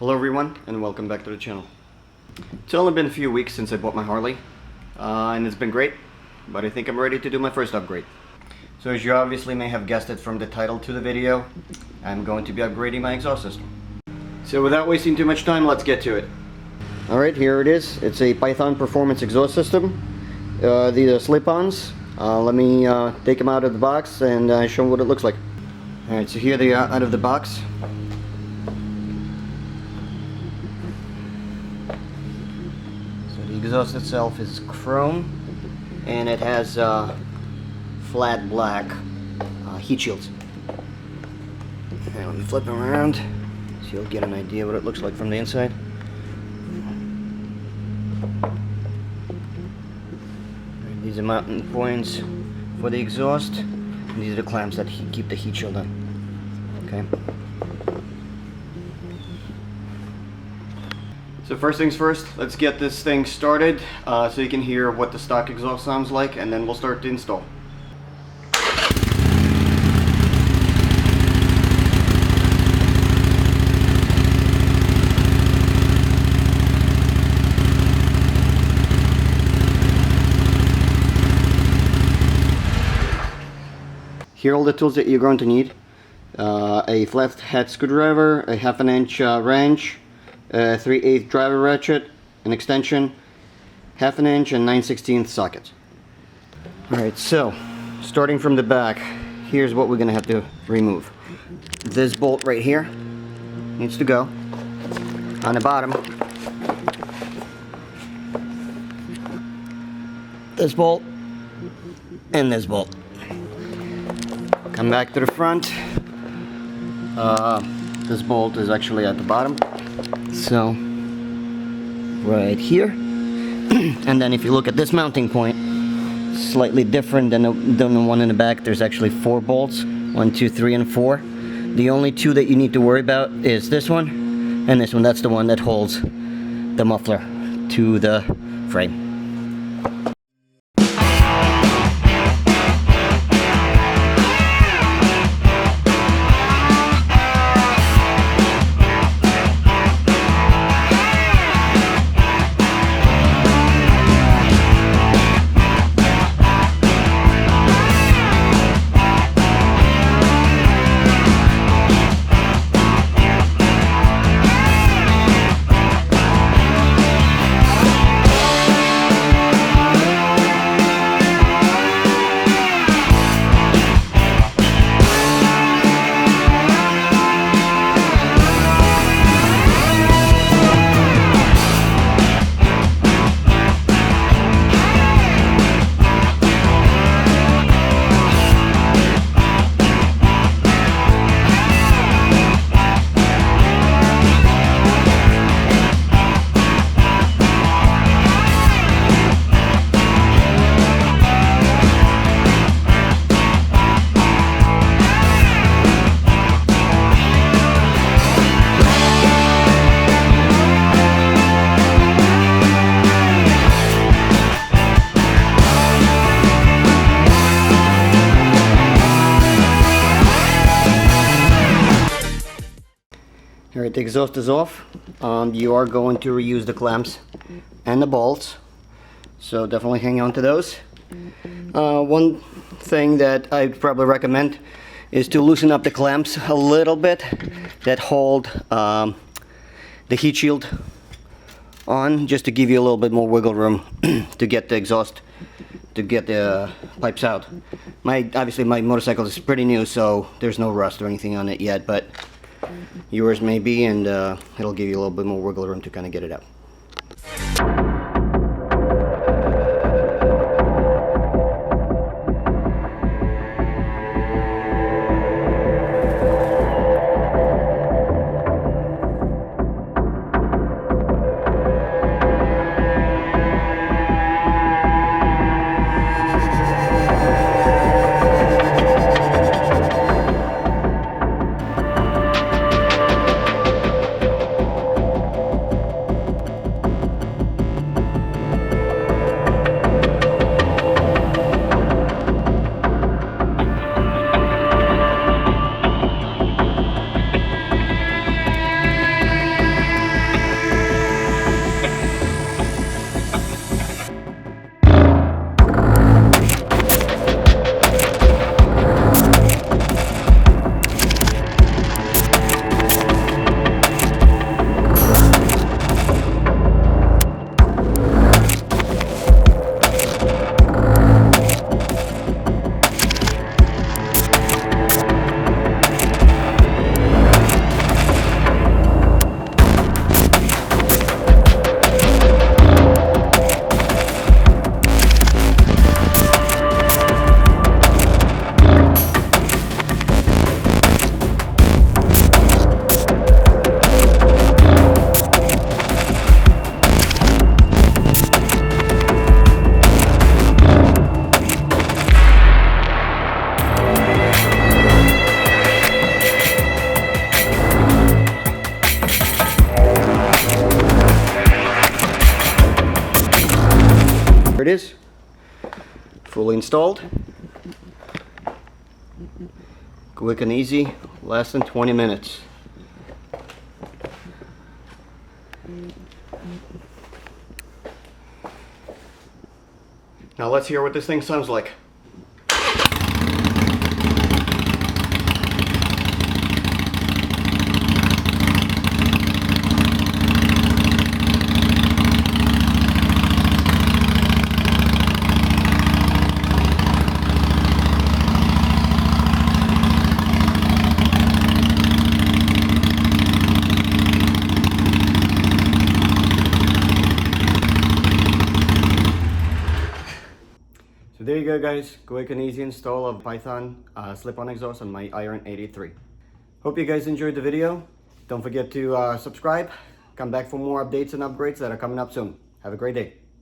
Hello everyone, and welcome back to the channel. It's only been a few weeks since I bought my Harley, and it's been great, but I think I'm ready to do my first upgrade. So as you obviously may have guessed it from the title to the video, I'm going to be upgrading my exhaust system. So without wasting too much time, let's get to it. Alright, here it is. It's a Python Performance exhaust system. These are slip-ons. Let me take them out of the box and show them what it looks like. Alright, so here they are out of the box. The exhaust itself is chrome, and it has flat black heat shields. Okay, let me flip them around so you'll get an idea what it looks like from the inside. These are mounting points for the exhaust, and these are the clamps that keep the heat shield on. Okay. So first things first, let's get this thing started so you can hear what the stock exhaust sounds like, and then we'll start to install. Here are all the tools that you're going to need. A flat head screwdriver, a 1/2 inch wrench, 3/8 driver ratchet, an extension, 1/2 inch and 9/16 sockets. Alright, so starting from the back, here's what we're going to have to remove. This bolt right here needs to go. On the bottom, this bolt and this bolt. Come back to the front. This bolt is actually at the bottom. So, right here. And then if you look at this mounting point, slightly different than the one in the back. There's actually 4 bolts. 1, 2, 3, and 4. The only 2 that you need to worry about is this one and this one. That's the one that holds the muffler to the frame. Alright, the exhaust is off. You are going to reuse the clamps and the bolts, so definitely hang on to those. One thing that I'd probably recommend is to loosen up the clamps a little bit that hold the heat shield on, just to give you a little bit more wiggle room to get the exhaust, to get the pipes out. Obviously my motorcycle is pretty new, so there's no rust or anything on it yet, but yours may be, and it'll give you a little bit more wiggle room to kind of get it out. Here it is, fully installed. Quick and easy, less than 20 minutes. Now let's hear what this thing sounds like. So there you go, guys, quick and easy install of Python slip-on exhaust on my Iron 83. Hope you guys enjoyed the video. Don't forget to subscribe, come back for more updates and upgrades that are coming up soon. Have a great day.